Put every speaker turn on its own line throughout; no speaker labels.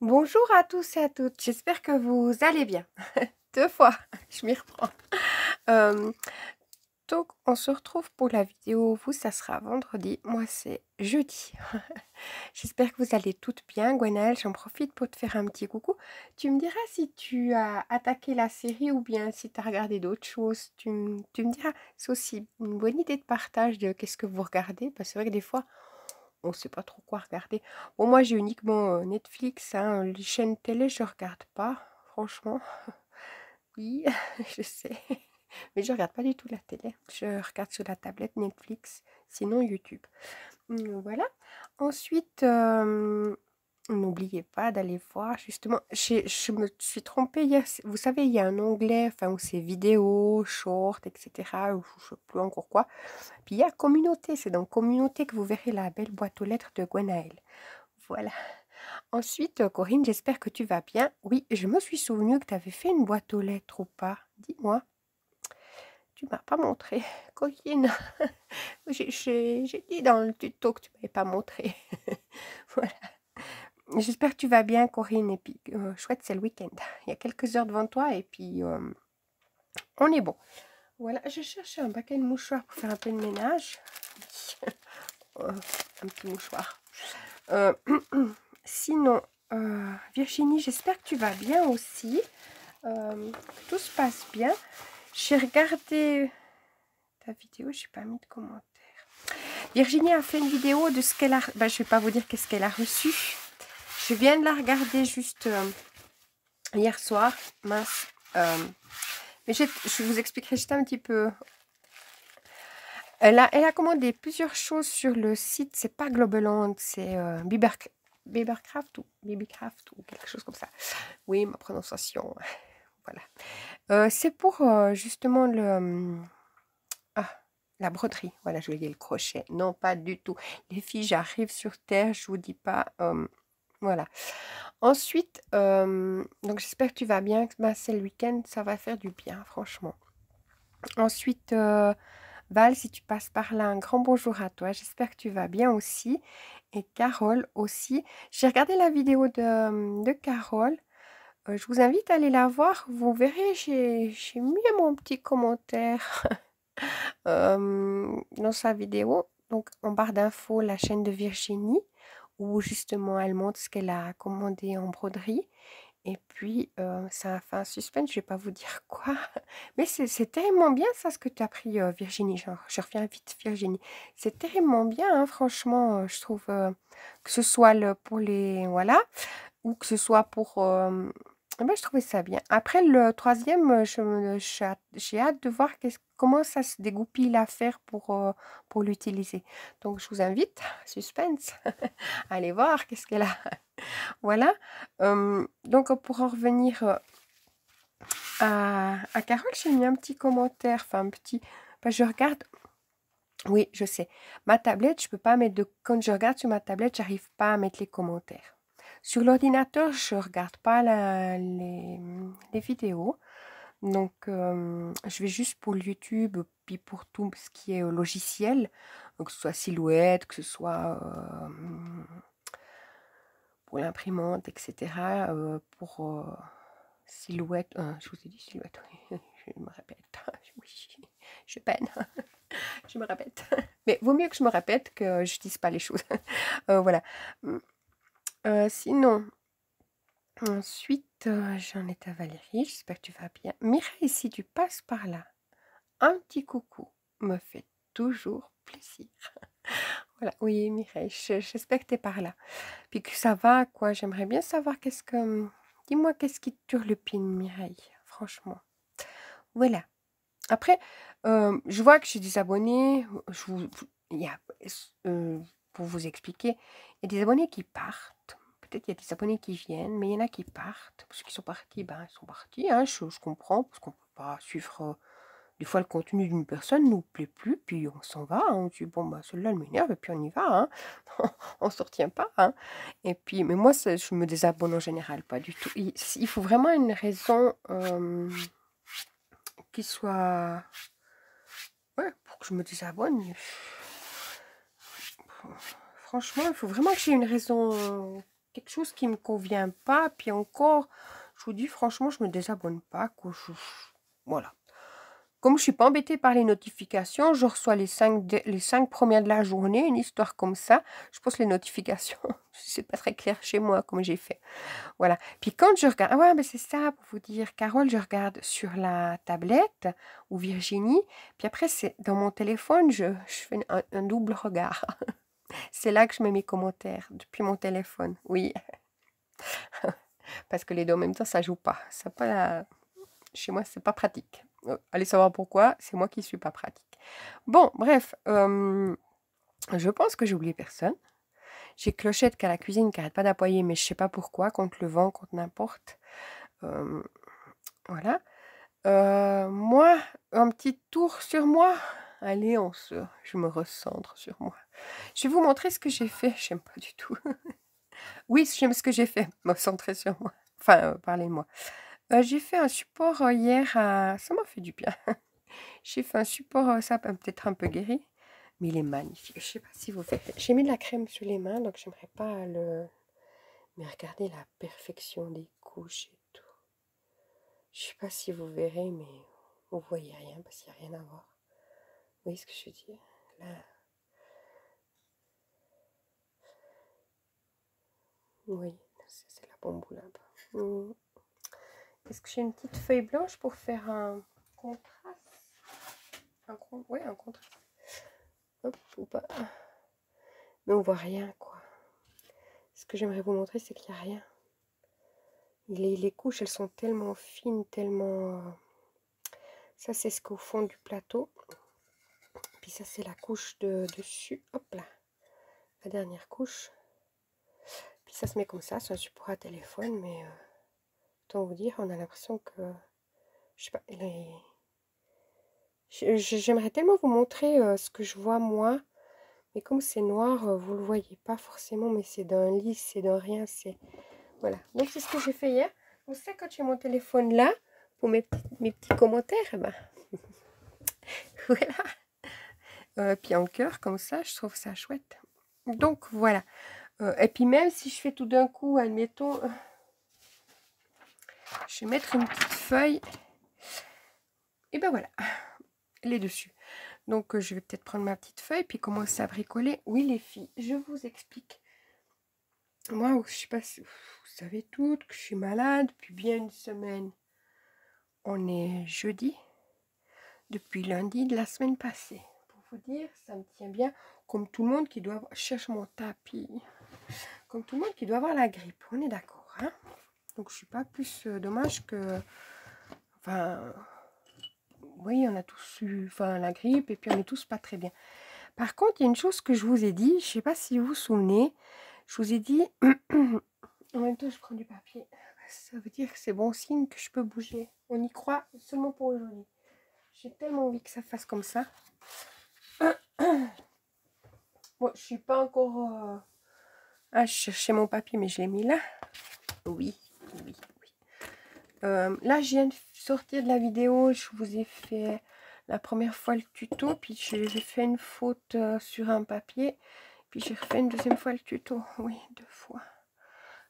Bonjour à tous et à toutes, j'espère que vous allez bien. 2 fois, je m'y reprends. Hem, donc on se retrouve pour la vidéo. Vous, ça sera vendredi, moi c'est jeudi. J'espère que vous allez toutes bien. Gwenaëlle, j'en profite pour te faire un petit coucou. Tu me diras si tu as attaqué la série ou bien si tu as regardé d'autres choses. Tu me diras. C'est aussi une bonne idée de partage de qu'est-ce que vous regardez, parce que c'est vrai que des fois on sait pas trop quoi regarder. Bon, moi, j'ai uniquement Netflix, hein, les chaînes télé, je regarde pas, franchement. Oui, je sais. Mais je regarde pas du tout la télé. Je regarde sur la tablette Netflix, sinon YouTube. Voilà. Ensuite, n'oubliez pas d'aller voir, justement, je me suis trompée hier. Vous savez, il y a un onglet, enfin, où c'est vidéo, short, etc. Ou je sais plus encore quoi. Puis il y a communauté, c'est dans communauté que vous verrez la belle boîte aux lettres de Gwenaëlle. Voilà. Ensuite, Corinne, j'espère que tu vas bien. Oui, je me suis souvenu que tu avais fait une boîte aux lettres ou pas. Dis-moi. Tu m'as pas montré. Corinne, j'ai dit dans le tuto que tu m'avais pas montré. Voilà. J'espère que tu vas bien, Corinne. Et puis, chouette, c'est le week-end. Il y a quelques heures devant toi et puis on est bon. Voilà, je cherche un paquet de mouchoirs pour faire un peu de ménage. Un petit mouchoir. Sinon, Virginie, j'espère que tu vas bien aussi. Que tout se passe bien. J'ai regardé ta vidéo, j'ai pas mis de commentaire. Virginie a fait une vidéo de ce qu'elle a... Ben, je vais pas vous dire qu'est-ce qu'elle a reçu. Je viens de la regarder juste hier soir. Mince. Mais je vous expliquerai juste un petit peu. Elle a commandé plusieurs choses sur le site. C'est pas Globaland, c'est Bibercraft ou quelque chose comme ça. Oui, ma prononciation. Voilà. C'est pour justement la broderie. Voilà, je voulais dire le crochet. Non, pas du tout. Les filles, j'arrive sur Terre, je vous dis pas. Voilà. Ensuite, donc j'espère que tu vas bien. Ben, c'est le week-end, ça va faire du bien, franchement. Ensuite, Val, si tu passes par là, un grand bonjour à toi. J'espère que tu vas bien aussi. Et Carole aussi. J'ai regardé la vidéo de Carole. Je vous invite à aller la voir. Vous verrez, j'ai mis mon petit commentaire dans sa vidéo. Donc, en barre d'infos, la chaîne de Virginie, où justement elle montre ce qu'elle a commandé en broderie. Et puis, ça a fait un suspense, je vais pas vous dire quoi. Mais c'est terriblement bien ça, ce que tu as pris, Virginie. Je reviens vite, Virginie. C'est terriblement bien, hein, franchement, je trouve, que ce soit pour les... Voilà, ou que ce soit pour... ben, je trouvais ça bien. Après, le troisième, j'ai hâte de voir comment ça se dégoupille à faire pour l'utiliser. Donc, je vous invite, suspense, à aller voir qu'est-ce qu'elle a. Voilà. Donc, pour en revenir à Carole, j'ai mis un petit commentaire, enfin un petit... Ben, je regarde... Oui, je sais. Ma tablette, je peux pas mettre de... Quand je regarde sur ma tablette, j'arrive pas à mettre les commentaires. Sur l'ordinateur, je regarde pas les vidéos. Donc, je vais juste pour le YouTube, puis pour tout ce qui est logiciel, que ce soit Silhouette, que ce soit pour l'imprimante, etc. Pour Silhouette, je vous ai dit Silhouette, oui, je me répète, oui, je peine, je me répète. Mais vaut mieux que je me répète que je dise pas les choses. Voilà. Sinon, ensuite, j'en ai à Valérie, j'espère que tu vas bien. Mireille, si tu passes par là, un petit coucou me fait toujours plaisir. Voilà, oui, Mireille, j'espère que tu es par là. Puis que ça va, quoi. J'aimerais bien savoir qu'est-ce que... Dis-moi, qu'est-ce qui te turlupine, Mireille, franchement. Voilà. Après, je vois que j'ai des abonnés. Il y a, pour vous expliquer, il y a des abonnés qui partent. Peut-être qu'il y a des abonnés qui viennent, mais il y en a qui partent. Ceux qui sont partis, ben, ils sont partis. Hein, je comprends, parce qu'on ne peut pas suivre... Des fois, le contenu d'une personne ne nous plaît plus, puis on s'en va. Hein. On dit, bon, bah, celui-là, elle m'énerve, et puis on y va. Hein. On ne se retient pas. Hein. Et puis, mais moi, je me désabonne en général, pas du tout. Il faut vraiment une raison qui soit... Ouais, pour que je me désabonne. Franchement, il faut vraiment que j'ai une raison quelque chose qui me convient pas. Puis encore, je vous dis franchement, je me désabonne pas. Quoi. Voilà. Comme je suis pas embêtée par les notifications, je reçois les 5 premières de la journée, une histoire comme ça. Je pose les notifications. C'est pas très clair chez moi comme j'ai fait. Voilà. Puis quand je regarde, ah ouais, mais c'est ça pour vous dire, Carole, je regarde sur la tablette ou Virginie. Puis après, c'est dans mon téléphone, je fais un double regard. C'est là que je mets mes commentaires depuis mon téléphone. Oui. Parce que les deux en même temps, ça joue pas. Ça pas la... Chez moi, c'est pas pratique. Allez savoir pourquoi, c'est moi qui suis pas pratique. Bon, bref, je pense que j'ai oublié personne. J'ai Clochette qui a la cuisine qui arrête pas d'appoyer, mais je sais pas pourquoi, contre le vent, contre n'importe. Voilà. Moi, un petit tour sur moi. Allez, je me recentre sur moi. Je vais vous montrer ce que j'ai fait. J'aime pas du tout. Oui, j'aime ce que j'ai fait. Me centrer sur moi. Enfin, parlez de moi. J'ai fait un support hier. Ça m'a fait du bien. J'ai fait un support, ça peut peut-être un peu guéri. Mais il est magnifique. Je sais pas si vous faites. J'ai mis de la crème sur les mains, donc j'aimerais pas le... Mais regardez la perfection des couches et tout. Je sais pas si vous verrez, mais vous voyez rien parce qu'il n'y a rien à voir. Vous voyez ce que je veux dire? Là. Oui, c'est la bambou là-bas. Est-ce que j'ai une petite feuille blanche pour faire un contraste? Oui, un contraste. Hop, ou pas. Mais on voit rien, quoi. Ce que j'aimerais vous montrer, c'est qu'il n'y a rien. Les couches, elles sont tellement fines, tellement... Ça, c'est ce qu'au fond du plateau. Puis ça, c'est la couche de dessus. Hop là. La dernière couche. Puis ça se met comme ça. C'est un support à téléphone. Mais autant vous dire, on a l'impression que... Je sais pas. J'aimerais tellement vous montrer ce que je vois moi. Mais comme c'est noir, vous le voyez pas forcément. Mais c'est d'un lisse, c'est d'un rien. C'est... Voilà. Donc c'est ce que j'ai fait hier. Vous savez, quand j'ai mon téléphone là, pour mes petits commentaires, eh ben... voilà. Puis en cœur, comme ça, je trouve ça chouette. Donc, voilà. Et puis même si je fais tout d'un coup, admettons, je vais mettre une petite feuille. Et ben voilà, elle est dessus. Donc, je vais peut-être prendre ma petite feuille, puis commencer à bricoler. Oui, les filles, je vous explique. Moi, je sais pas si vous savez toutes que je suis malade depuis bien une semaine. On est jeudi, depuis lundi de la semaine passée. Pour vous dire, ça me tient bien, comme tout le monde qui doit avoir... Je cherche mon tapis. Comme tout le monde qui doit avoir la grippe. On est d'accord, hein? Donc, je suis pas plus dommage que... Enfin... Oui, on a tous eu la grippe et puis on est tous pas très bien. Par contre, il y a une chose que je vous ai dit. Je sais pas si vous vous souvenez. Je vous ai dit... En même temps, je prends du papier. Ça veut dire que c'est bon signe que je peux bouger. On y croit seulement pour aujourd'hui. J'ai tellement envie que ça fasse comme ça. Bon, je suis pas encore... Ah, je cherchais mon papier, mais je l'ai mis là. Oui. Là, je viens de sortir de la vidéo. Je vous ai fait la première fois le tuto. Puis j'ai fait une faute sur un papier. Puis j'ai refait une deuxième fois le tuto. Oui, 2 fois.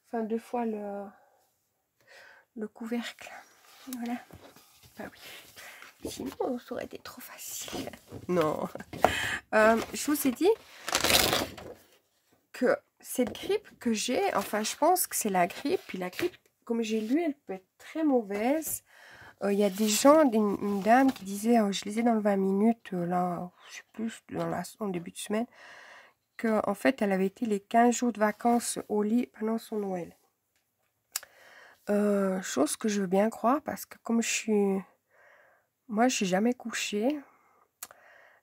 Enfin, 2 fois le couvercle. Voilà. Bah oui. Sinon, ça aurait été trop facile. Non. Je vous ai dit que cette grippe que j'ai, enfin, je pense que c'est la grippe. Puis la grippe, comme j'ai lu, elle peut être très mauvaise. Il y a des gens, une dame qui disait, je lisais dans le 20 minutes, là, je sais plus, en début de semaine, qu'en fait, elle avait été les 15 jours de vacances au lit pendant son Noël. Chose que je veux bien croire, parce que comme moi, je suis jamais couchée.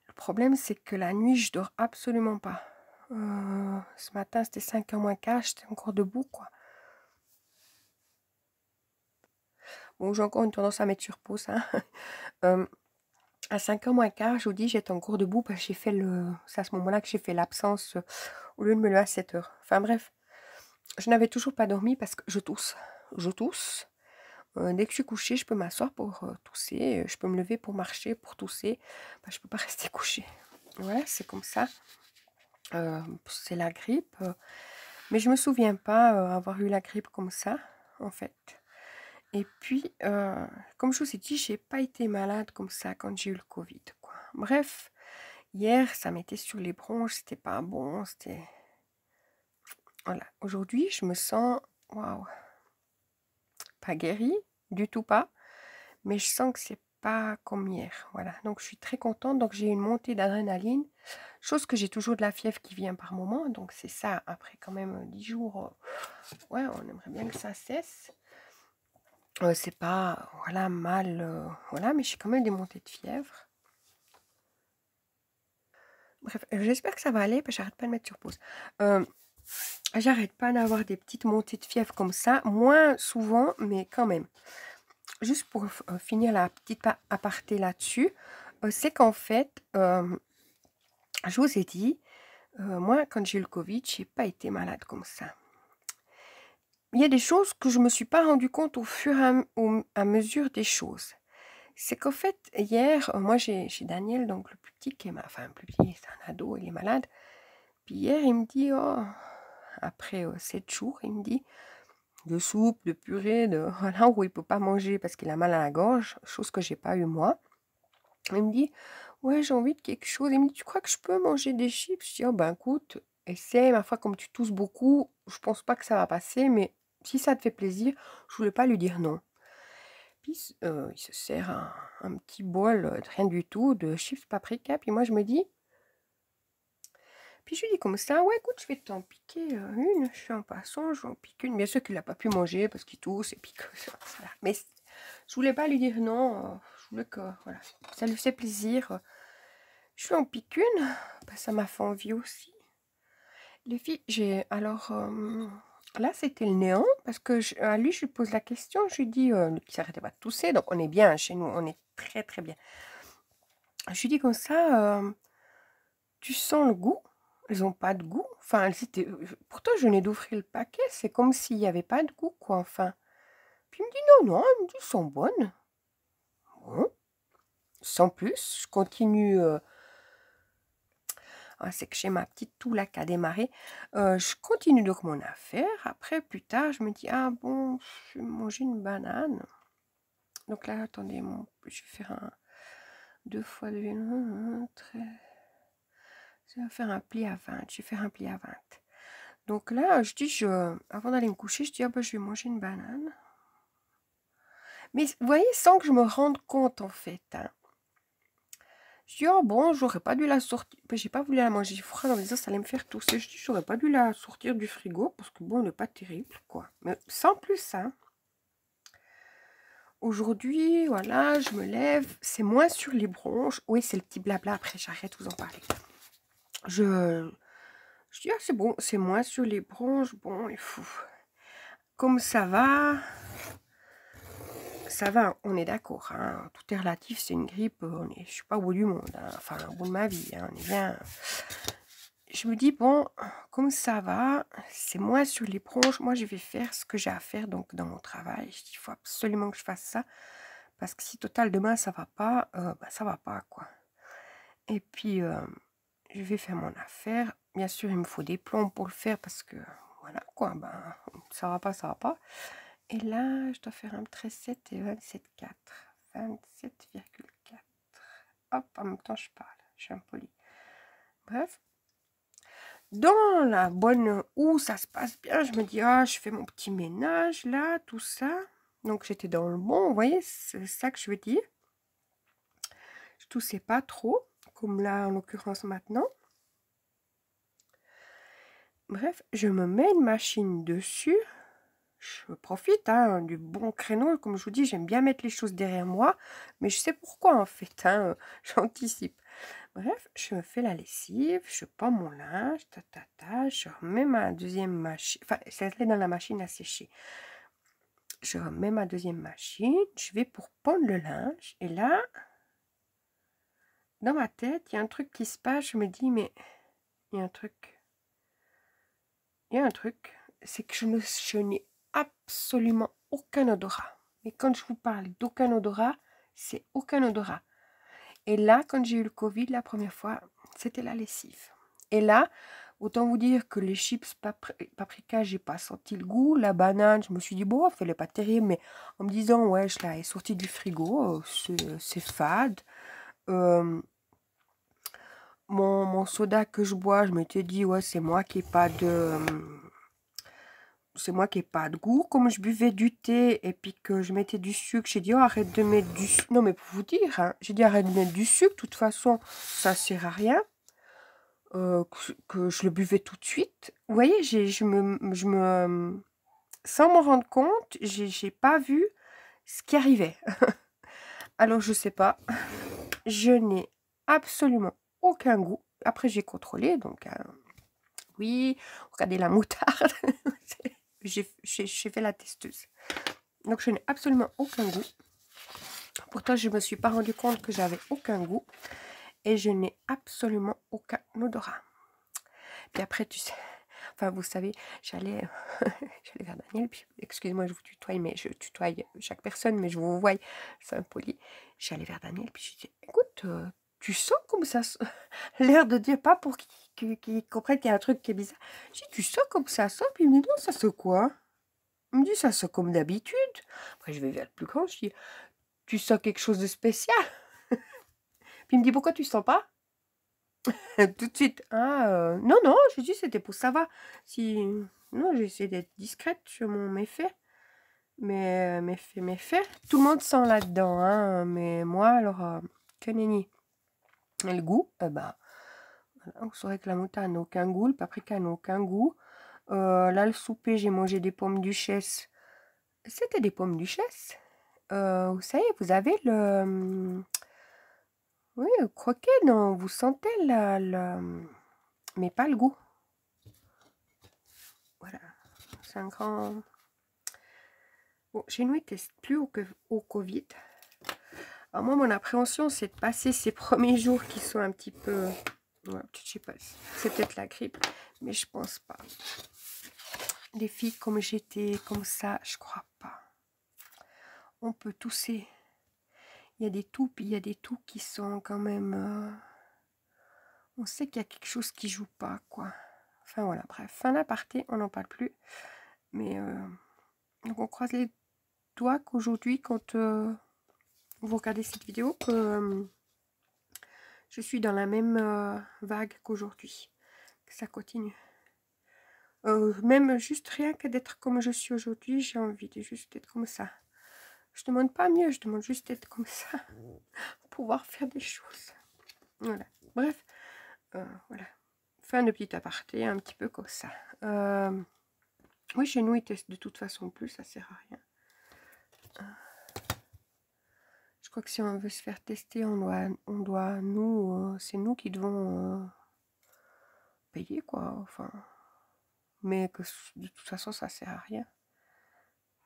Le problème, c'est que la nuit, je dors absolument pas. Ce matin, c'était 5h moins quart, j'étais encore debout, quoi. Bon, j'ai encore une tendance à mettre sur pause, hein. À 5h moins quart, je vous dis, j'étais encore debout parce que j'ai fait c'est à ce moment-là que j'ai fait l'absence au lieu de me lever à 7h. Enfin bref, je n'avais toujours pas dormi parce que je tousse. Je tousse. Dès que je suis couchée, je peux m'asseoir pour tousser. Je peux me lever pour marcher, pour tousser. Je ne peux pas rester couchée. Voilà, c'est comme ça. C'est la grippe. Mais je me souviens pas avoir eu la grippe comme ça, en fait. Et puis, comme je vous ai dit, j'ai pas été malade comme ça quand j'ai eu le Covid, quoi. Bref, hier, ça m'était sur les bronches, c'était pas bon, c'était... Voilà. Aujourd'hui, je me sens, waouh, pas guérie, du tout pas, mais je sens que c'est pas comme hier, voilà. Donc, je suis très contente. Donc, j'ai une montée d'adrénaline, chose que j'ai toujours de la fièvre qui vient par moment. Donc, c'est ça, après quand même 10 jours, ouais, on aimerait bien que ça cesse. C'est pas, voilà, mal, voilà, mais j'ai quand même des montées de fièvre. Bref, j'espère que ça va aller, parce que j'arrête pas de mettre sur pause. J'arrête pas d'avoir des petites montées de fièvre comme ça, moins souvent, mais quand même. Juste pour finir la petite aparté là-dessus, c'est qu'en fait, je vous ai dit, moi, quand j'ai eu le Covid, j'ai pas été malade comme ça. Il y a des choses que je me suis pas rendu compte au fur et à mesure des choses. C'est qu'en fait, hier, moi j'ai Daniel, donc le plus petit, qui est enfin, le plus petit, c'est un ado, il est malade. Puis hier, il me dit, oh, après 7 jours, il me dit, de soupe, de purée, de voilà, où il peut pas manger parce qu'il a mal à la gorge, chose que j'ai pas eu moi. Il me dit, ouais, j'ai envie de quelque chose. Il me dit, tu crois que je peux manger des chips? Je dis, oh ben écoute, essaie, ma foi, comme tu tousses beaucoup, je pense pas que ça va passer, mais si ça te fait plaisir, je voulais pas lui dire non. Puis il se sert un petit bol de rien du tout, de chips paprika, puis moi je me dis, puis je lui dis comme ça, ouais écoute, je vais t'en piquer une, je suis en passant, je vais en piquer une. Bien sûr qu'il n'a pas pu manger parce qu'il tousse et puis que ça, voilà. Mais je voulais pas lui dire non, je voulais que voilà, ça lui fait plaisir. Je lui en pique une, bah, ça m'a fait envie aussi. Les filles, j'ai alors là c'était le néant parce que à lui je lui pose la question, je lui dis qu'il s'arrêtait pas de tousser, donc on est bien chez nous, on est très très bien. Je lui dis comme ça, tu sens le goût? Elles n'ont pas de goût. Enfin, elles étaient... Pourtant, je venais d'ouvrir le paquet. C'est comme s'il n'y avait pas de goût, quoi, enfin. Puis il me dit, non, non, elles me dit, elles sont bonnes. Bon. Sans plus, je continue... Ah, c'est que j'ai ma petite toux là qui a démarré. Je continue donc mon affaire. Après, plus tard, je me dis, ah bon, je vais manger une banane. Donc là, attendez, je vais faire un... 2 fois 2, 13... Je vais faire un pli à 20. Je vais faire un pli à 20. Donc là, je dis, avant d'aller me coucher, je dis, ah ben, je vais manger une banane. Mais vous voyez, sans que je me rende compte, en fait. Hein. Je dis, oh bon, j'aurais pas dû la sortir. Ben, j'ai pas voulu la manger froide en me disant ça allait me faire tousser. Je dis, j'aurais pas dû la sortir du frigo parce que bon, elle n'est pas terrible, quoi. Mais sans plus, hein. Aujourd'hui, voilà, je me lève. C'est moins sur les bronches. Oui, c'est le petit blabla. Après, j'arrête de vous en parler. Je dis, ah, c'est bon, c'est moins sur les bronches. Bon, il faut... Comme ça va, on est d'accord. Hein, tout est relatif, c'est une grippe. Je ne suis pas au bout du monde. Hein, enfin, au bout de ma vie. Hein, on est bien. Je me dis, bon, comme ça va, c'est moins sur les bronches. Moi, je vais faire ce que j'ai à faire donc dans mon travail. Je dis, il faut absolument que je fasse ça. Parce que si total, demain, ça va pas, bah, ça va pas, quoi. Et puis, je vais faire mon affaire. Bien sûr, il me faut des plombs pour le faire parce que, voilà, quoi, ben, ça va pas, ça va pas. Et là, je dois faire un 13,7 et 27,4. 27,4. Hop, en même temps, je parle. Je suis impolie. Bref. Dans la bonne où ça se passe bien, je me dis, ah, je fais mon petit ménage, là, tout ça. Donc, j'étais dans le bon, vous voyez, c'est ça que je veux dire. Je toussais pas trop, comme là, en l'occurrence, maintenant. Bref, je me mets une machine dessus. Je profite hein, du bon créneau. Comme je vous dis, j'aime bien mettre les choses derrière moi. Mais je sais pourquoi, en fait. Hein, j'anticipe. Bref, je me fais la lessive. Je pends mon linge. Je remets ma deuxième machine. Enfin, c'est dans la machine à sécher. Je remets ma deuxième machine. Je vais pour pondre le linge. Et là, dans ma tête, il y a un truc qui se passe. Je me dis, mais il y a un truc. Il y a un truc. C'est que je n'ai absolument aucun odorat. Mais quand je vous parle d'aucun odorat, c'est aucun odorat. Et là, quand j'ai eu le Covid la première fois, c'était la lessive. Et là, Autant vous dire que les chips paprika, j'ai pas senti le goût. La banane, je me suis dit, bon, elle est pas terrible, mais en me disant, ouais, je l'ai sortie du frigo, c'est fade. Mon soda que je bois, je m'étais dit, ouais, c'est moi qui n'ai pas de... c'est moi qui n'ai pas de goût. Comme je buvais du thé et puis que je mettais du sucre, j'ai dit, oh, arrête de mettre du sucre. Non, mais pour vous dire, hein, j'ai dit, arrête de mettre du sucre. De toute façon, ça sert à rien. Que je le buvais tout de suite. Vous voyez, sans m'en rendre compte, j'ai pas vu ce qui arrivait. Alors, je sais pas. Je n'ai absolument aucun goût. Après, j'ai contrôlé, donc oui, regardez la moutarde. J'ai fait la testeuse. Donc, je n'ai absolument aucun goût. Pourtant, je ne me suis pas rendu compte que j'avais aucun goût. Et je n'ai absolument aucun odorat. Puis après, tu sais, enfin, vous savez, j'allais vers Daniel, puis excusez-moi, je vous tutoie, mais je tutoie chaque personne, mais je vous vois, c'est impoli. J'allais vers Daniel, puis je dis, écoute, tu sens comme ça, l'air de dire, pas pour qu'il comprenne qu'il y a un truc qui est bizarre. Je dis, tu sens comme ça sent, puis il me dit, non, ça sent quoi? Il me dit, ça sent comme d'habitude. Après, je vais vers le plus grand, je dis, tu sens quelque chose de spécial? Puis il me dit, pourquoi tu sens pas? Tout de suite, ah, non, non, je dis, c'était pour savoir si... Non, j'ai essayé d'être discrète sur mon méfait. Mais méfait. Tout le monde sent là-dedans, hein, mais moi, alors, que nenni. Et le goût, bah, vous saurez que la moutarde n'a aucun goût, le paprika n'a aucun goût. Là, le souper, j'ai mangé des pommes duchesse. C'était des pommes duchesse. Vous savez, vous avez le... oui, le croquet, non, vous sentez mais pas le goût. Voilà, c'est un grand... Bon, chez nous, ils ne testent plus au Covid. Alors moi, mon appréhension, c'est de passer ces premiers jours qui sont un petit peu... Ouais, je sais pas, c'est peut-être la grippe, mais je pense pas. Les filles comme j'étais, comme ça, je crois pas. On peut tousser. Il y a des toux, puis il y a des toux qui sont quand même... on sait qu'il y a quelque chose qui joue pas, quoi. Enfin voilà, bref. Fin d'aparté, on n'en parle plus. Mais donc on croise les doigts qu'aujourd'hui, quand vous regardez cette vidéo, que je suis dans la même vague qu'aujourd'hui. Que ça continue. Même juste rien que d'être comme je suis aujourd'hui, j'ai envie de juste être comme ça. Je demande pas mieux, je demande juste d'être comme ça. Pouvoir faire des choses. Voilà. Bref, voilà. Fin de petit aparté, un petit peu comme ça. Oui, chez nous, ils testent de toute façon plus, ça sert à rien. Je crois que si on veut se faire tester, on doit nous, c'est nous qui devons payer, quoi. Enfin, mais que de toute façon, ça sert à rien.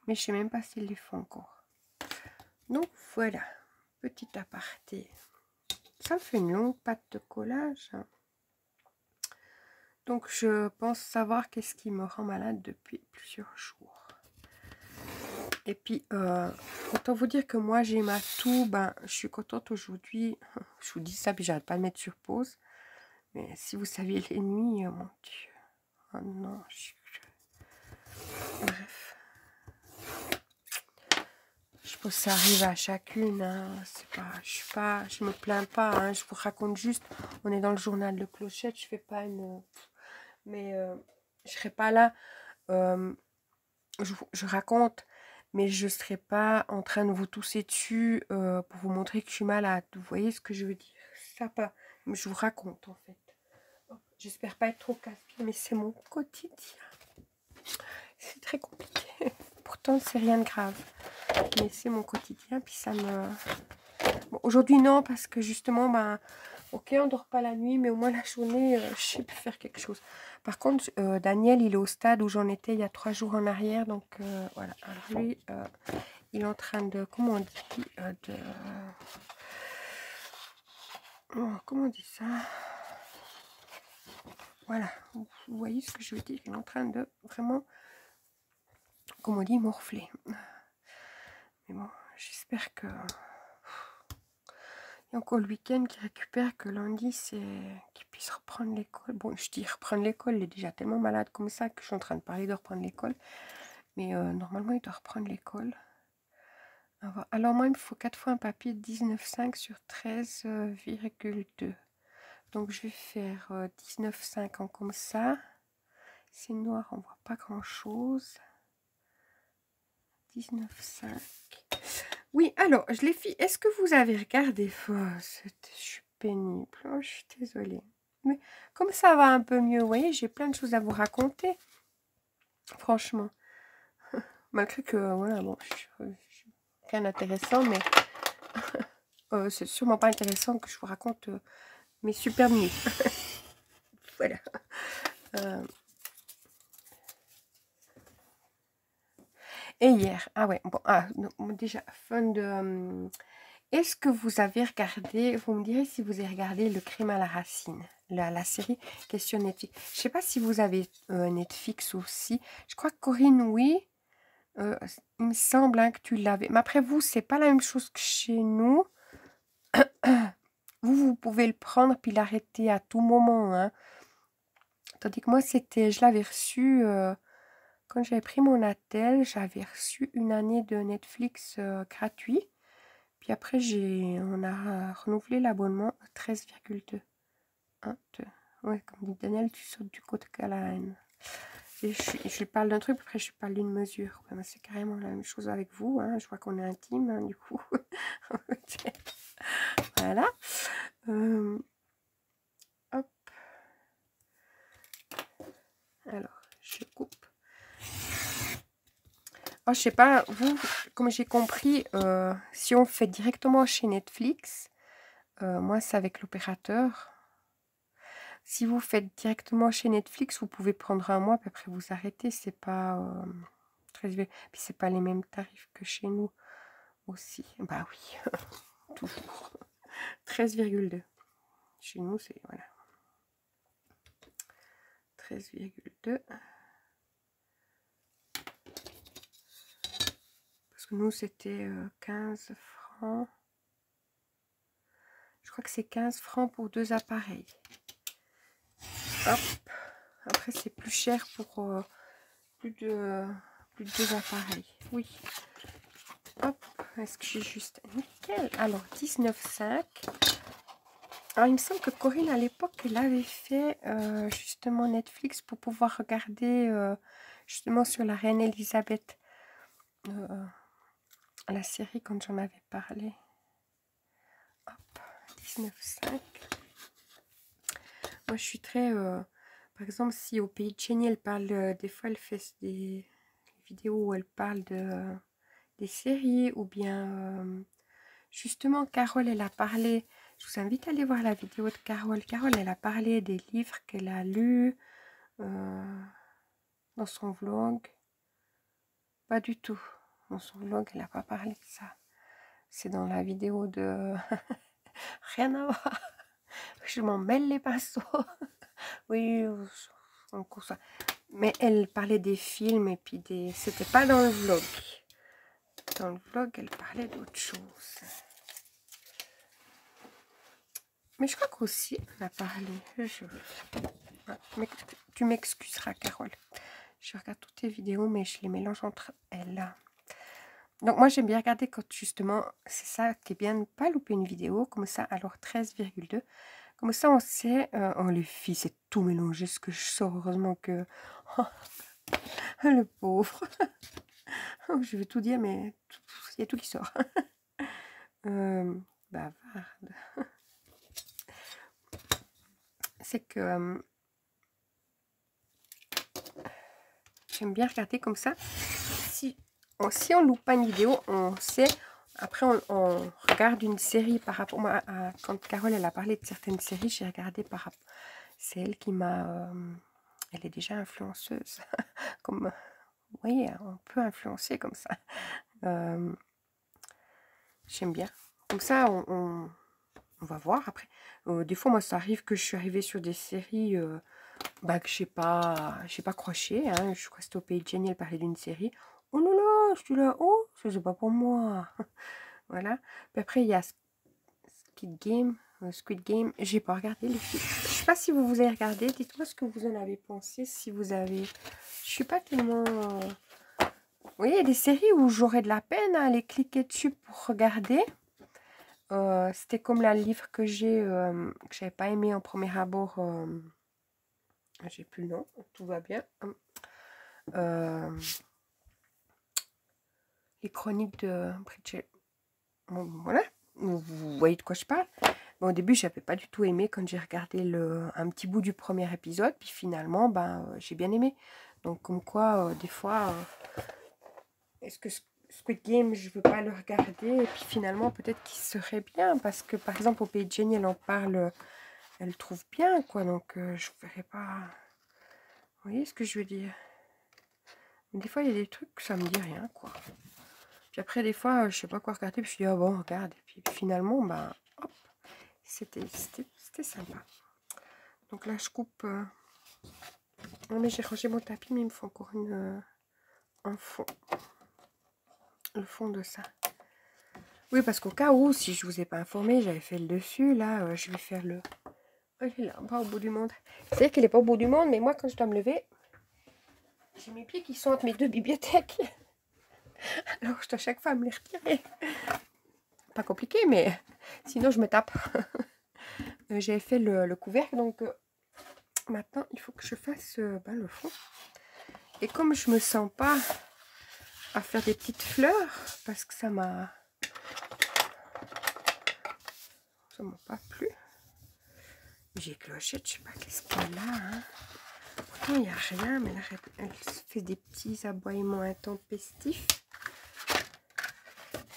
Mais je sais même pas s'ils les font encore. Donc voilà, petit aparté. Ça me fait une longue patte de collage. Donc je pense savoir qu'est-ce qui me rend malade depuis plusieurs jours. Et puis, autant vous dire que moi j'ai ma toux, ben je suis contente aujourd'hui. Je vous dis ça, puis j'arrête pas de mettre sur pause. Mais si vous saviez les nuits, mon Dieu. Oh non, bref. Je pense que ça arrive à chacune. Hein. Je me plains pas. Hein. Je vous raconte juste. On est dans le journal de Clochette. Je fais pas une. Mais je serai pas là. Je raconte, mais je serai pas en train de vous tousser dessus pour vous montrer que je suis malade. Vous voyez ce que je veux dire? Ça pas. Je vous raconte en fait. J'espère pas être trop casse-pied, mais c'est mon quotidien. C'est très compliqué. Pourtant, c'est rien de grave. Mais c'est mon quotidien, puis ça me... Bon, aujourd'hui, non, parce que justement, ben, ok, on dort pas la nuit, mais au moins la journée, je sais plus faire quelque chose. Par contre, Daniel, il est au stade où j'en étais il y a 3 jours en arrière, donc voilà. Alors lui, il est en train de... Comment on dit oh, comment on dit ça? Voilà, vous voyez ce que je veux dire? Il est en train de vraiment... Comme on dit, morfler. Mais bon, j'espère que... Et encore le week-end qui récupère que lundi, c'est qu'il puisse reprendre l'école. Bon, je dis reprendre l'école, il est déjà tellement malade comme ça que je suis en train de parler de reprendre l'école. Mais normalement, il doit reprendre l'école. Alors moi, il me faut 4 fois un papier de 19,5 sur 13,2. Donc je vais faire 19,5 en comme ça. C'est noir, on voit pas grand-chose. 19,5. Oui, alors, je les filles, est-ce que vous avez regardé? Oh, je suis pénible. Oh, je suis désolée. Mais comme ça va un peu mieux, vous voyez, j'ai plein de choses à vous raconter. Franchement. Malgré que, voilà, bon, rien d'intéressant, mais c'est sûrement pas intéressant que je vous raconte mes super nuits. Voilà. Et hier, ah ouais, bon, non, déjà, fin de... est-ce que vous avez regardé, vous me direz si vous avez regardé Le Crime à la racine, la série question Netflix. Je sais pas si vous avez Netflix aussi. Je crois que Corinne, oui. Il me semble hein, que tu l'avais. Mais après, vous, c'est pas la même chose que chez nous. Vous pouvez le prendre puis l'arrêter à tout moment. Hein. Tandis que moi, je l'avais reçu... quand j'avais pris mon attel, j'avais reçu une année de Netflix gratuit. Puis après, on a renouvelé l'abonnement à 13,2. 1, 2. Ouais, comme dit Daniel, tu sautes du côté à la haine. Et je parle d'un truc, après je parle d'une mesure. Ouais, c'est carrément la même chose avec vous. Hein. Je vois qu'on est intime, hein, du coup. Voilà. Hop. Alors, je coupe. Oh, je sais pas, vous, comme j'ai compris, si on fait directement chez Netflix, moi c'est avec l'opérateur. Si vous faites directement chez Netflix, vous pouvez prendre un mois, puis après vous arrêtez. C'est pas très... Puis c'est pas les mêmes tarifs que chez nous aussi. Bah oui, toujours. 13,2. Chez nous, c'est... Voilà. 13,2. Parce que nous, c'était 15 francs. Je crois que c'est 15 francs pour 2 appareils. Hop. Après, c'est plus cher pour plus de 2 appareils. Oui. Hop. Est-ce que j'ai juste... Nickel. Alors, 19,5. Alors, il me semble que Corinne, à l'époque, elle avait fait justement Netflix pour pouvoir regarder justement sur la reine Elisabeth. La série, quand j'en avais parlé. Hop. 19,5. Moi, je suis très... par exemple, si au pays de Jenny, elle parle... des fois, elle fait des vidéos où elle parle des séries. Ou bien... justement, Carole, elle a parlé... Je vous invite à aller voir la vidéo de Carole. Carole, elle a parlé des livres qu'elle a lus dans son vlog. Pas du tout. Dans son vlog, elle n'a pas parlé de ça. C'est dans la vidéo de... Rien à voir. Je m'en mêle les pinceaux. Oui, ça. Mais elle parlait des films et puis des... C'était pas dans le vlog. Dans le vlog, elle parlait d'autre chose. Mais je crois qu'aussi, on a parlé. Mais tu m'excuseras, Carole. Je regarde toutes tes vidéos, mais je les mélange entre elles. Donc, moi, j'aime bien regarder quand, justement, c'est ça qui est bien, ne pas louper une vidéo. Comme ça, alors 13,2. Comme ça, on sait... oh, les filles, c'est tout mélangé, ce que je sors. Heureusement que... Oh, le pauvre. Je vais tout dire, mais il y a tout qui sort. Bavarde. C'est que j'aime bien regarder comme ça. Si on loupe pas une vidéo, on sait. Après, on regarde une série par rapport à quand Carole elle a parlé de certaines séries, j'ai regardé par rapport. C'est elle qui m'a. Elle est déjà influenceuse. Comme vous voyez, on peut influencer comme ça. J'aime bien. Comme ça, on va voir après. Des fois, moi, ça arrive que je suis arrivée sur des séries que je n'ai pas accroché. Hein. Je crois que c'était au pays de Jenny, elle parlait d'une série. Oh là là, je suis là, oh, c'est pas pour moi. Voilà. Puis après, il y a Squid Game. J'ai pas regardé les filles. Je sais pas si vous avez regardé. Dites-moi ce que vous en avez pensé. Si vous avez... Je suis pas tellement... Vous voyez, il y a des séries où j'aurais de la peine à aller cliquer dessus pour regarder. C'était comme le livre que j'avais pas aimé en premier abord. J'ai plus le nom. Tout va bien. Les chroniques de Bridget. Bon, voilà. Vous voyez de quoi je parle. Bon, au début, je n'avais pas du tout aimé quand j'ai regardé un petit bout du premier épisode. Puis finalement, j'ai bien aimé. Donc, comme quoi, des fois, est-ce que Squid Game, je ne veux pas le regarder. Et puis finalement, peut-être qu'il serait bien. Parce que, par exemple, au Pays de Jenny, elle en parle, elle le trouve bien, quoi. Donc, je ne verrais pas... Vous voyez ce que je veux dire? Mais des fois, il y a des trucs, ça me dit rien, quoi. Puis après, des fois, je sais pas quoi regarder. Puis je dis, ah bon, regarde. Et puis finalement, hop, c'était sympa. Donc là, je coupe... Non, mais j'ai rangé mon tapis, mais il me faut encore un fond. Le fond de ça. Oui, parce qu'au cas où, si je vous ai pas informé, j'avais fait le dessus. Là, je vais faire le... Oh, il est là, pas au bout du monde. C'est-à-dire qu'il est pas au bout du monde, mais moi, quand je dois me lever, j'ai mes pieds qui sont entre mes deux bibliothèques. Alors, je dois chaque fois me les retirer. Pas compliqué, mais sinon, je me tape. J'avais fait le couvercle, donc maintenant, il faut que je fasse le fond. Et comme je me sens pas à faire des petites fleurs, parce que ça m'a pas plu. J'ai Clochette, je sais pas qu'est-ce qu'elle a. Hein. Pourtant, il n'y a rien, mais là, elle fait des petits aboiements intempestifs.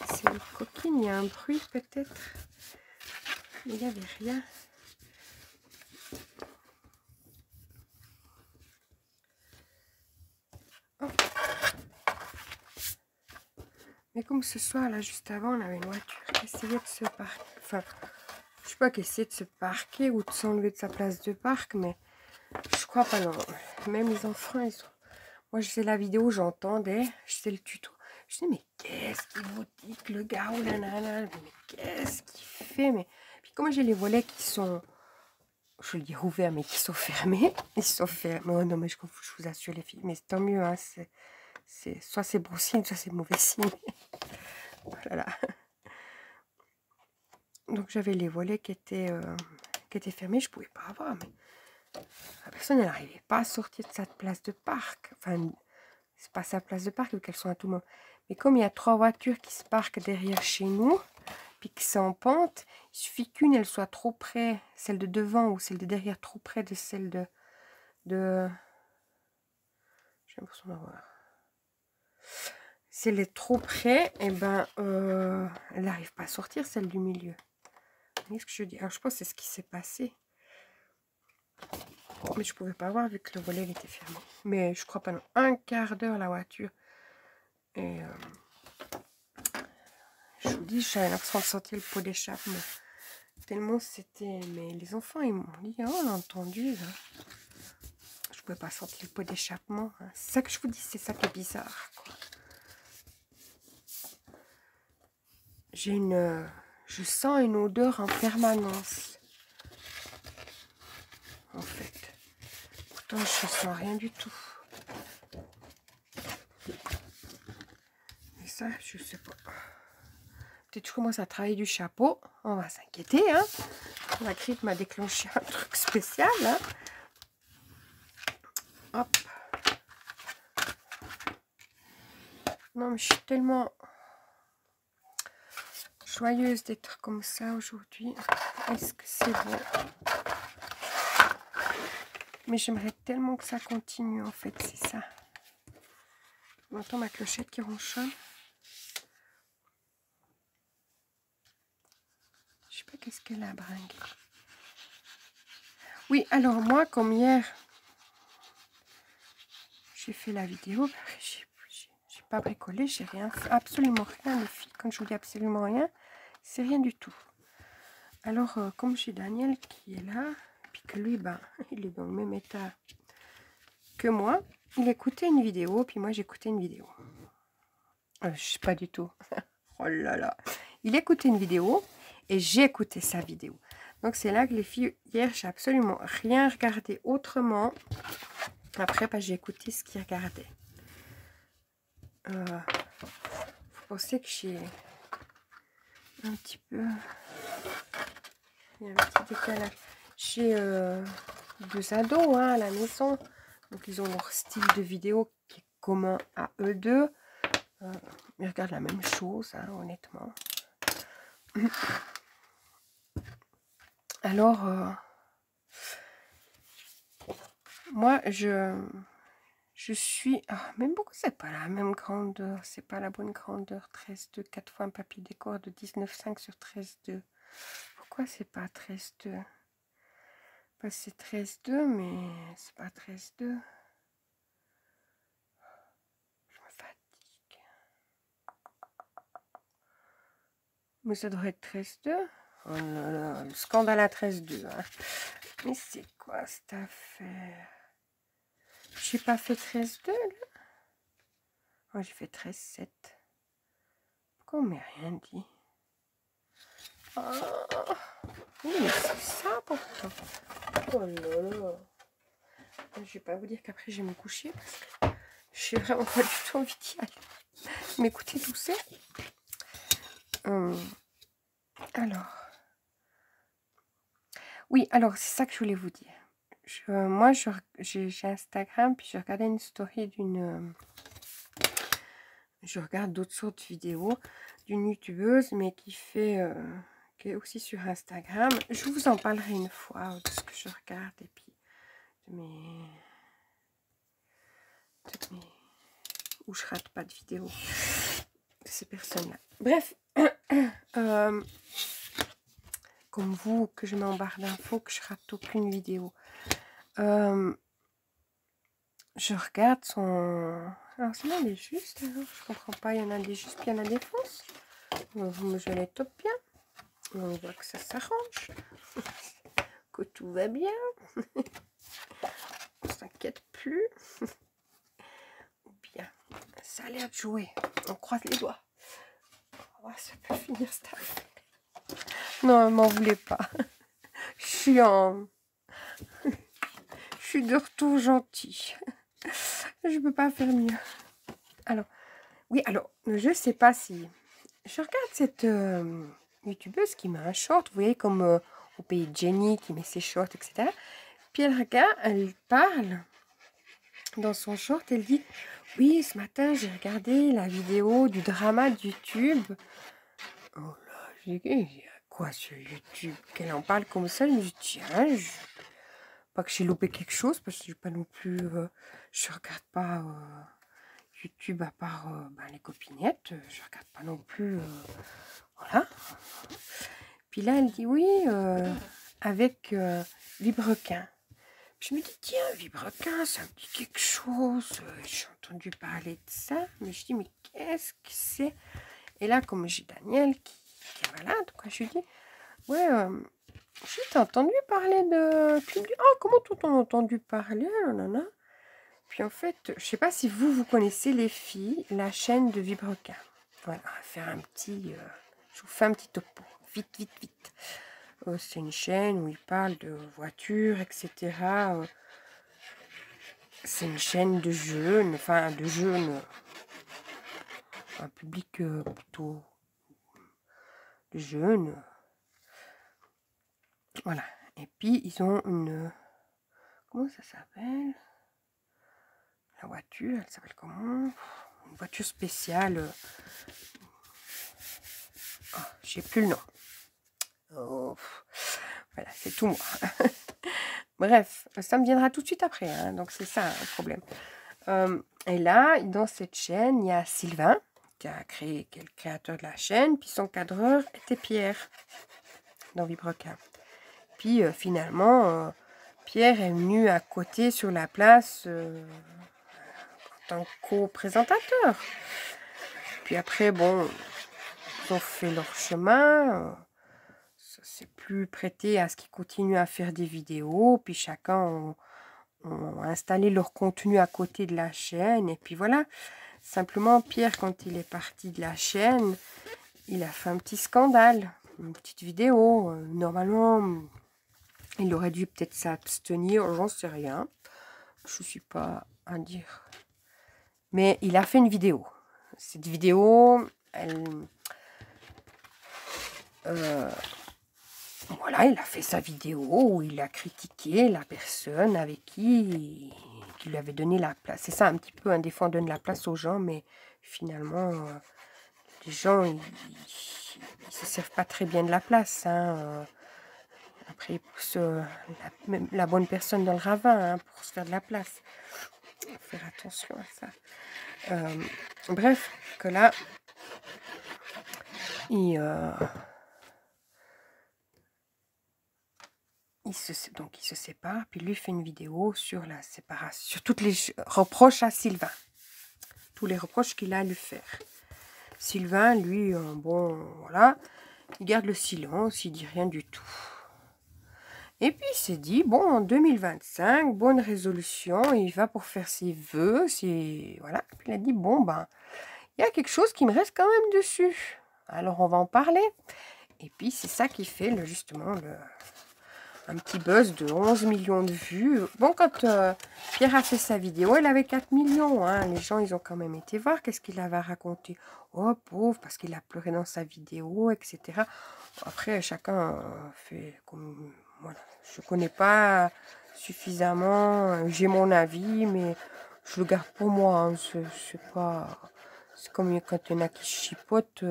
C'est une coquine, il y a un bruit peut-être. Mais il n'y avait rien. Oh. Mais comme ce soir, là, juste avant, on avait une voiture qui essayait de se parquer. Enfin, je sais pas, qui essayait de se parquer ou de s'enlever de sa place de parc, mais je crois pas, non. Même les enfants, ils sont... Moi, je sais la vidéo, j'entendais, je sais le tuto. Je dis, mais qu'est-ce qu'il vous dit que le gars ou la nana, mais qu'est-ce qu'il fait? Mais puis comme j'ai les volets qui sont, je veux dire ouverts, mais qui sont fermés, ils sont fermés. Oh non, mais je vous assure les filles, mais tant mieux, hein, soit c'est bon signe, soit c'est mauvais signe. Voilà. Donc j'avais les volets qui étaient fermés, je pouvais pas avoir, mais la personne, elle n'arrivait pas à sortir de sa place de parc. Enfin, c'est pas sa place de parc vu qu'elles sont à tout moment. Mais comme il y a 3 voitures qui se parquent derrière chez nous, puis que c'est en pente, il suffit qu'une, elle soit trop près, celle de devant ou celle de derrière, trop près de celle de... J'ai l'impression d'avoir... Si elle est trop près, et elle n'arrive pas à sortir, celle du milieu. Vous voyez ce que je dis? Alors, je pense que c'est ce qui s'est passé. Mais je pouvais pas voir vu que le volet il était fermé. Mais je crois pas non. Un quart d'heure la voiture. Et je vous dis, j'avais l'impression de sentir le pot d'échappement. Tellement c'était... Mais les enfants, ils m'ont dit, oh, on a entendu. Là. Je pouvais pas sentir le pot d'échappement. Hein. C'est ça que je vous dis, c'est ça qui est bizarre. J'ai une... Je sens une odeur en permanence. En fait. Pourtant, je sens rien du tout. Et ça, je sais pas. Peut-être que je commence à travailler du chapeau. On va s'inquiéter, hein. La grippe m'a déclenché un truc spécial, hein. Hop. Non, mais je suis tellement joyeuse d'être comme ça aujourd'hui. Est-ce que c'est bon? Mais j'aimerais tellement que ça continue, en fait, c'est ça. On entend ma clochette qui ronchonne. Je sais pas qu'est-ce qu'elle a, bringue. Oui, alors moi, comme hier, j'ai fait la vidéo, j'ai pas bricolé, j'ai rien fait, absolument rien, les filles. Quand je vous dis absolument rien, c'est rien du tout. Alors, comme j'ai Daniel qui est là, puis que lui, il est dans le même état que moi, il écoutait une vidéo, puis moi j'écoutais une vidéo. Je sais pas du tout. Oh là là. Il écoutait une vidéo, et j'ai écouté sa vidéo. Donc c'est là que les filles, hier, j'ai absolument rien regardé autrement. Après, bah, j'ai écouté ce qu'ils regardaient. Vous pensez que j'ai un petit peu... Il y a un petit décalage. J'ai 2 ados hein, à la maison. Donc ils ont leur style de vidéo qui est commun à eux deux. Ils regardent la même chose, hein, honnêtement. Alors, moi, je suis... Ah, mais pourquoi c'est pas la même grandeur? C'est pas la bonne grandeur. 13,2, 4 fois un papier décor de 19,5 sur 13,2. Pourquoi c'est pas 13,2? Bah, c'est 13,2, mais c'est pas 13,2. Je me fatigue. Mais ça devrait être 13,2. Oh là là, le scandale à 13,2. Hein. Mais c'est quoi cette affaire? J'ai pas fait 13,2 là? Oh, j'ai fait 13,7. Pourquoi on m'a rien dit? Oh, oui, mais c'est ça pourtant. Oh là là. Je vais pas vous dire qu'après je vais me coucher parce que je suis vraiment pas du tout envie d'y aller. Mais écoutez, tout ça. Alors. Oui, alors c'est ça que je voulais vous dire. Moi, j'ai Instagram, puis je regardais une story d'une... je regarde d'autres sortes de vidéos d'une youtubeuse, mais qui est aussi sur Instagram. Je vous en parlerai une fois de ce que je regarde et puis de mes où je rate pas de vidéos de ces personnes-là. Bref, comme vous, que je mets en barre d'infos, que je rate aucune vidéo. Je regarde son... Alors, c'est là, elle est juste, alors, je comprends pas, il y en a des justes, puis il y en a des fausses. Je les top bien. On voit que ça s'arrange, que tout va bien. On s'inquiète plus. Ou bien, ça a l'air de jouer. On croise les doigts. On va voir si ça peut finir cette affaire. Non, m'en voulez pas. Je suis de retour gentil. Je peux pas faire mieux. Alors, oui, alors, je sais pas si... Je regarde cette youtubeuse qui met un short, vous voyez, comme au pays de Jenny, qui met ses shorts, etc. Puis elle regarde, elle parle dans son short, elle dit « Oui, ce matin, j'ai regardé la vidéo du drama de YouTube. » Oh là, j'ai dit « Quoi sur YouTube ?» Qu'elle en parle comme ça, je me dis « Tiens, pas que j'ai loupé quelque chose, parce que je pas non plus... je regarde pas... YouTube à part les copinettes, je regarde pas non plus, voilà. Puis là, elle dit oui, avec Vibrequin. Je me dis, tiens, Vibrequin, ça me dit quelque chose. J'ai entendu parler de ça, mais je dis, mais qu'est-ce que c'est? Et là, comme j'ai Daniel qui est malade, quoi, je lui dis, ouais, j'ai entendu parler de... Tu me dis, oh, comment tout on a entendu parler? Nanana. Puis en fait, je sais pas si vous connaissez les filles, la chaîne de Vibrequin. Voilà, on va faire un petit... je vous fais un petit topo. Vite, vite, vite. C'est une chaîne où ils parlent de voitures, etc. C'est une chaîne de jeunes, enfin de jeunes, un public plutôt de jeunes. Voilà. Et puis, ils ont une... Comment ça s'appelle? La voiture, elle s'appelle comment? Une voiture spéciale. Oh, j'ai plus le nom. Oh, voilà, c'est tout moi. Bref, ça me viendra tout de suite après. Hein, donc c'est ça le problème. Et là, dans cette chaîne, il y a Sylvain, qui a créé, qui est le créateur de la chaîne. Puis son cadreur était Pierre, dans Vibrequin. Puis finalement, Pierre est venu à côté sur la place... en tant que co-présentateur. Puis après, bon, ils ont fait leur chemin. Ça s'est plus prêté à ce qu'ils continuent à faire des vidéos. Puis chacun ont installé leur contenu à côté de la chaîne. Et puis voilà. Simplement, Pierre, quand il est parti de la chaîne, il a fait un petit scandale. une petite vidéo. Normalement, il aurait dû peut-être s'abstenir, j'en sais rien. Je ne suis pas à dire. Mais il a fait une vidéo. Cette vidéo, elle... voilà, il a fait sa vidéo où il a critiqué la personne avec qui lui avait donné la place. C'est ça un petit peu, des fois on donne la place aux gens, mais finalement, les gens, ils se servent pas très bien de la place. Hein. Après, ils poussent la bonne personne dans le ravin, hein, pour se faire de la place. Faut faire attention à ça. Bref, que là, il se sépare, puis lui fait une vidéo sur la séparation, sur toutes les reproches à Sylvain. Tous les reproches qu'il a à lui faire. Sylvain, lui, bon, voilà, il garde le silence, il dit rien du tout. Et puis il s'est dit, bon, en 2025, bonne résolution, il va pour faire ses vœux, voilà. Puis il a dit, bon, ben, il y a quelque chose qui me reste quand même dessus. Alors on va en parler. Et puis c'est ça qui fait justement un petit buzz de 11 millions de vues. Bon, quand Pierre a fait sa vidéo, elle avait 4 millions. Hein. Les gens, ils ont quand même été voir qu'est-ce qu'il avait raconté. Oh, pauvre, parce qu'il a pleuré dans sa vidéo, etc. Après, chacun fait comme... Voilà. Je ne connais pas suffisamment. J'ai mon avis, mais je le garde pour moi. Hein. C'est pas... C'est comme quand il y en a qui chipotent.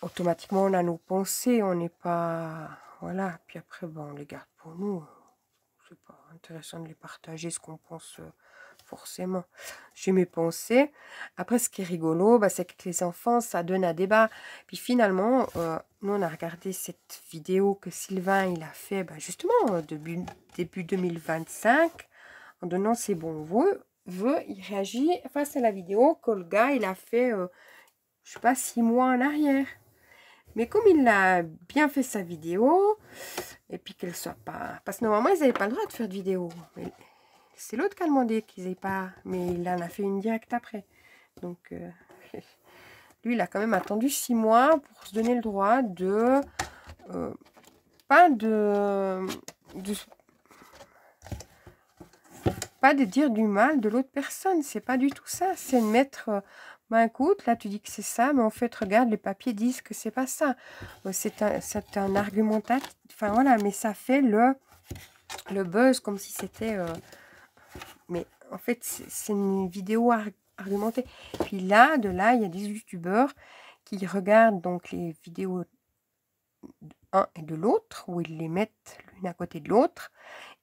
Automatiquement, on a nos pensées. On n'est pas... Voilà, puis après, on les garde pour nous. C'est pas intéressant de les partager, ce qu'on pense forcément. J'ai mes pensées. Après, ce qui est rigolo, c'est que les enfants, ça donne un débat. Puis finalement, nous, on a regardé cette vidéo que Sylvain, il a fait, justement, début 2025, en donnant ses bons vœux. Il réagit face à la vidéo que le gars, il a fait, je sais pas, 6 mois en arrière. Mais comme il a bien fait sa vidéo, et puis qu'elle soit pas... Parce que normalement, ils n'avaient pas le droit de faire de vidéo. C'est l'autre qui a demandé qu'ils n'aient pas... Mais il en a fait une directe après. Donc, lui, il a quand même attendu 6 mois pour se donner le droit de... pas de dire du mal de l'autre personne. C'est pas du tout ça. C'est de mettre... écoute, là tu dis que c'est ça, mais en fait, regarde, les papiers disent que c'est pas ça. C'est un argumentatif. Enfin voilà, mais ça fait le buzz comme si c'était... mais en fait, c'est une vidéo argumentée. Puis là, il y a des youtubeurs qui regardent donc les vidéos d'un et de l'autre, où ils les mettent l'une à côté de l'autre,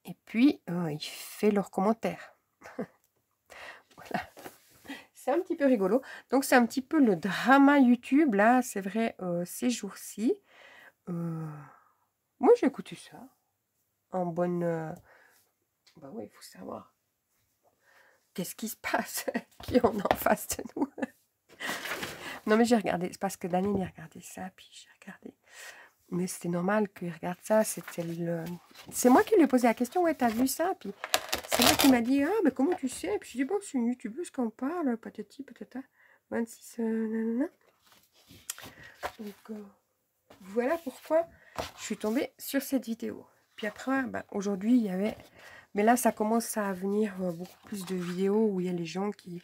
et puis ils font leurs commentaires. Voilà. C'est un petit peu rigolo. Donc, c'est un petit peu le drama YouTube, là, c'est vrai, ces jours-ci. Moi, j'ai écouté ça. En bonne... Bah oui, il faut savoir. Qu'est-ce qui se passe? Qui on a en face de nous? Non, mais j'ai regardé. C'est parce que Daniel a regardé ça, puis j'ai regardé. Mais c'était normal qu'il regarde ça. C'était C'est moi qui lui ai posé la question. Ouais, t'as vu ça? Puis c'est moi qui m'a dit, ah, mais comment tu sais? Puis je dis, bon, c'est une youtubeuse qu'on parle, patati, patata. 26, nanana. Donc, voilà pourquoi je suis tombée sur cette vidéo. Puis après, aujourd'hui, il y avait... Mais là, ça commence à venir beaucoup plus de vidéos où il y a les gens qui...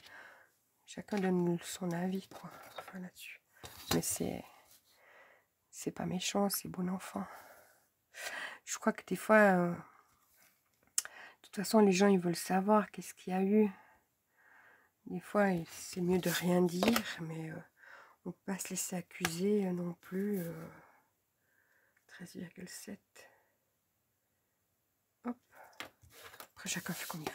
Chacun donne son avis, quoi, enfin, là-dessus. Mais c'est pas méchant, c'est bon enfant. Je crois que des fois... de toute façon, les gens, ils veulent savoir qu'est-ce qu'il y a eu. Des fois, c'est mieux de rien dire, mais on ne peut pas se laisser accuser non plus. 13,7. Hop. Après, chacun fait comme il veut.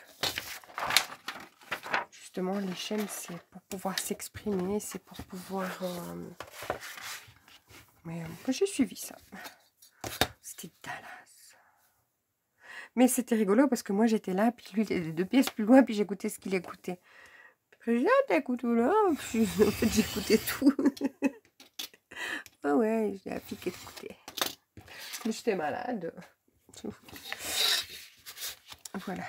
Justement, les chaînes, c'est pour pouvoir s'exprimer, c'est pour pouvoir... Mais j'ai suivi ça. C'était Dallas. Mais c'était rigolo parce que moi, j'étais là, puis lui, il était 2 pièces plus loin, puis j'écoutais ce qu'il écoutait. Puis j'ai dit, ah, t'écoutes tout là? Puis, en fait, j'écoutais tout. Ah ouais, j'ai appris qu'écouter. Mais j'étais malade. Voilà.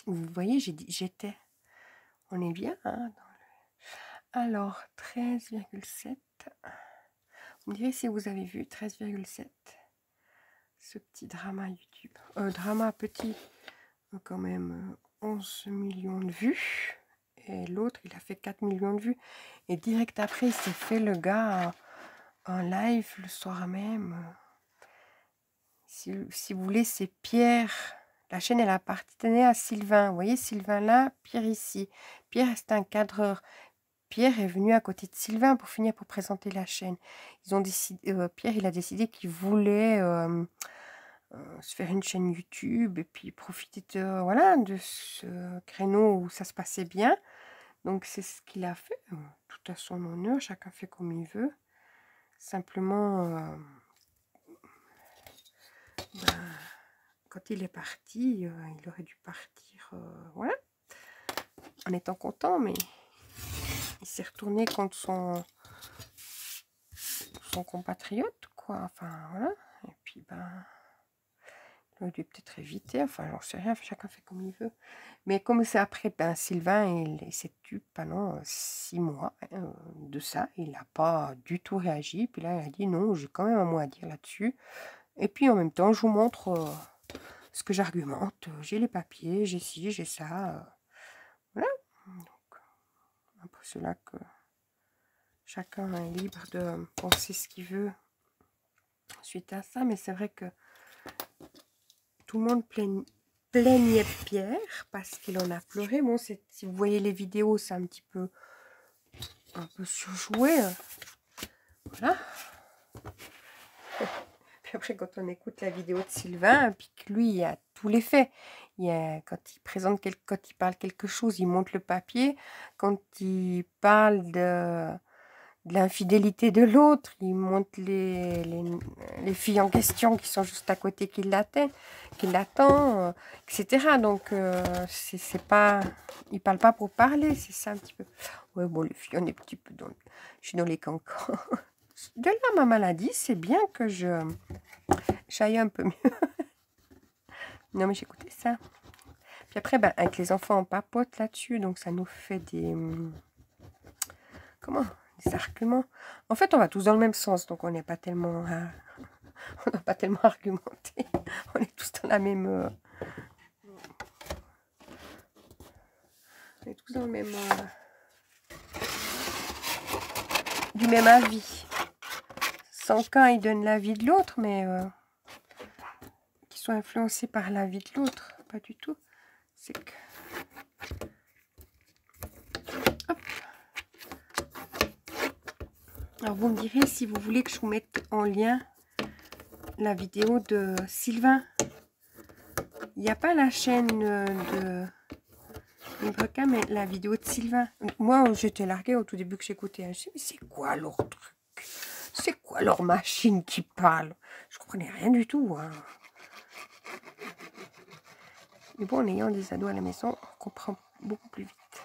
Vous voyez, j'ai dit j'étais. On est bien, hein, Alors, 13,7. Vous me direz si vous avez vu 13,7. Ce petit drama YouTube. Drama petit, quand même 11 millions de vues. Et l'autre, il a fait 4 millions de vues. Et direct après, il s'est fait le gars en live le soir même. Si vous voulez, c'est Pierre. La chaîne, elle appartenait à Sylvain. Vous voyez, Sylvain là, Pierre ici. Pierre, c'est un cadreur. Pierre est venu à côté de Sylvain pour finir pour présenter la chaîne. Ils ont décidé, Pierre, il a décidé qu'il voulait se faire une chaîne YouTube et puis profiter de, voilà, de ce créneau où ça se passait bien. Donc, c'est ce qu'il a fait. Tout à son honneur, chacun fait comme il veut. Simplement, quand il est parti, il aurait dû partir, voilà, en étant content, mais il s'est retourné contre son compatriote, quoi. Enfin, voilà. Et puis, il aurait dû peut-être éviter. Enfin, j'en sais rien. Chacun fait comme il veut. Mais comme c'est après, Sylvain, il s'est tué pendant 6 mois de ça. Il n'a pas du tout réagi. Puis là, il a dit non, j'ai quand même un mot à dire là-dessus. Et puis, en même temps, je vous montre ce que j'argumente. J'ai les papiers, j'ai ci, j'ai ça. Voilà. Donc, après cela que chacun est libre de penser ce qu'il veut suite à ça. Mais c'est vrai que tout le monde plaignait Pierre parce qu'il en a pleuré. Bon, si vous voyez les vidéos, c'est un peu surjoué. Voilà. Puis après, quand on écoute la vidéo de Sylvain, puis que lui, il y a tous les faits. Quand il parle quelque chose, il montre le papier. Quand il parle de l'infidélité de l'autre, il montre les filles en question qui sont juste à côté, qui l'attendent, etc. Donc, c'est pas... Il parle pas pour parler, c'est ça un petit peu. Ouais, bon, les filles, on est un petit peu je suis dans les cancans. De là, ma maladie, c'est bien que j'aille un peu mieux. Non, mais j'écoutais ça. Puis après, avec les enfants, on papote là-dessus, donc ça nous fait des... Comment ? Des arguments. En fait, on va tous dans le même sens, donc on n'est pas tellement... on n'a pas tellement argumenté. On est tous dans la même... on est tous dans le même... du même avis. Sans qu'un, il donne l'avis de l'autre, mais... qu'ils soient influencés par l'avis de l'autre. Pas du tout. C'est que... Hop. Alors, vous me direz si vous voulez que je vous mette en lien la vidéo de Sylvain. Il n'y a pas la chaîne de Librecam, mais la vidéo de Sylvain. Moi, j'étais larguée au tout début que j'écoutais. Je me suis dit, mais c'est quoi leur truc? C'est quoi leur machine qui parle? Je comprenais rien du tout. Hein. Mais bon, en ayant des ados à la maison, on comprend beaucoup plus vite.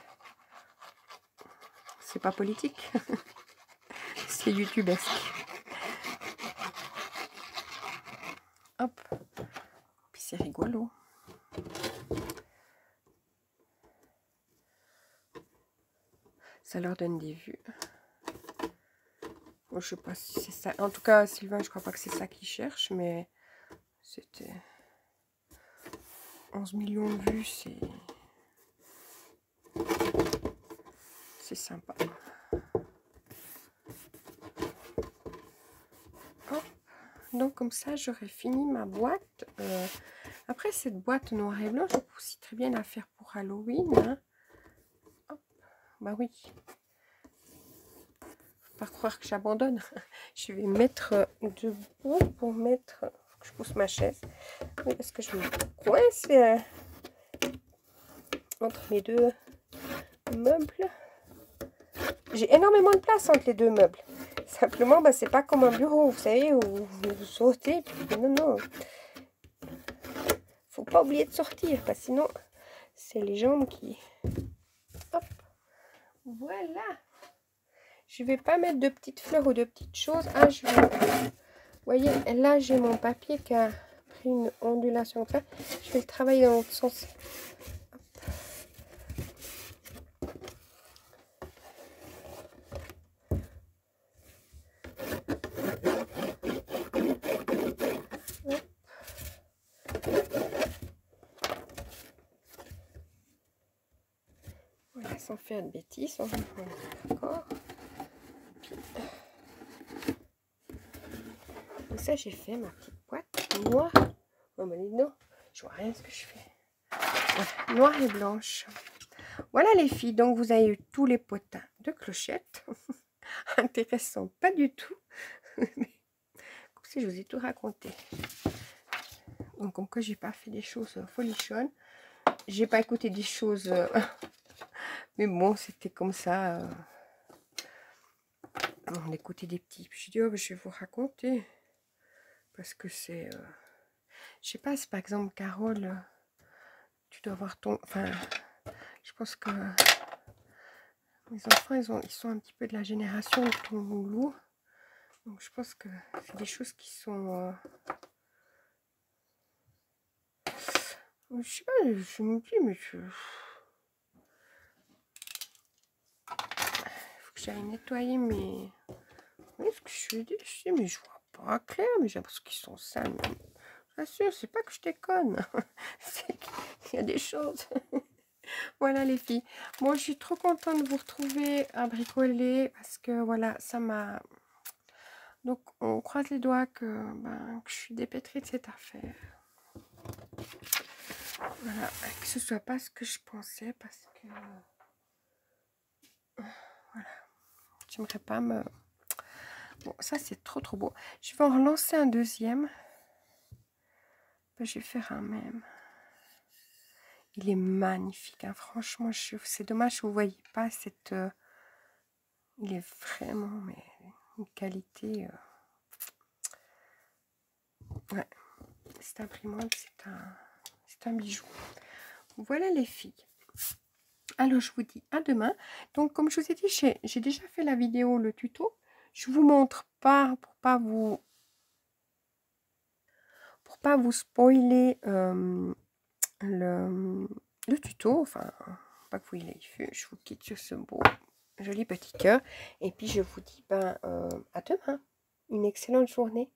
C'est pas politique. C'est youtubesque. Hop. Puis c'est rigolo. Ça leur donne des vues. Bon, je sais pas si c'est ça. En tout cas, Sylvain, je crois pas que c'est ça qu'il cherche, mais c'était 11 millions de vues, c'est sympa. Hop. Donc comme ça, j'aurais fini ma boîte. Après, cette boîte noir et blanc, je peux aussi très bien la faire pour Halloween. Hein. Hop. Bah oui. Faut pas croire que j'abandonne. Je vais mettre debout pour mettre... Faut que je pousse ma chaise. Oui, parce que je me coince entre les deux meubles. J'ai énormément de place entre les deux meubles. Simplement, c'est pas comme un bureau, vous savez, où vous sautez. Non, non. Faut pas oublier de sortir, parce que sinon, c'est les jambes qui... Hop. Voilà. Je vais pas mettre de petites fleurs ou de petites choses. Ah, je vais... Vous voyez, là, j'ai mon papier qui a pris une ondulation comme ça. Je vais le travailler dans l'autre sens. sans faire de bêtises, on va prendre d'accord. Comme ça, j'ai fait ma petite boîte noire. Oh, mais non, je vois rien de ce que je fais. Voilà, noire et blanche. Voilà les filles, donc vous avez eu tous les potins de clochettes. Intéressant, pas du tout. Mais comme si je vous ai tout raconté. Donc comme que j'ai pas fait des choses folichonnes. J'ai pas écouté des choses... mais bon, c'était comme ça. On écoutait des petits. Puis je dis, oh, je vais vous raconter. Parce que c'est... je sais pas, si par exemple, Carole, tu dois avoir ton... Enfin, je pense que... mes enfants, ils sont un petit peu de la génération de ton loulou. Donc je pense que c'est des choses qui sont... je sais pas, je me dis, mais je... faut que j'aille nettoyer mes... Oui, ce que je dis, mais je vois pas clair, mais j'ai l'impression qu'ils sont sales. Bien sûr, c'est pas que je déconne. C'est qu'il y a des choses. Voilà les filles. Moi, je suis trop contente de vous retrouver à bricoler parce que voilà, ça m'a... Donc, on croise les doigts que je suis dépêtrée de cette affaire. Voilà, que ce soit pas ce que je pensais parce que... voilà, j'aimerais pas me... Bon, ça c'est trop beau. Je vais en relancer un deuxième. Je vais faire un même. Il est magnifique, hein. Franchement, c'est dommage que vous ne voyez pas cette... il est vraiment, mais une qualité... ouais, cette imprimante, c'est un bijou. Voilà les filles. Alors, je vous dis à demain. Donc, comme je vous ai dit, j'ai déjà fait la vidéo, le tuto. Je vous montre pas, pour pas vous spoiler le tuto. Enfin, pas que vous ayez vu. Je vous quitte sur ce beau, joli petit cœur. Et puis, je vous dis à demain. Une excellente journée.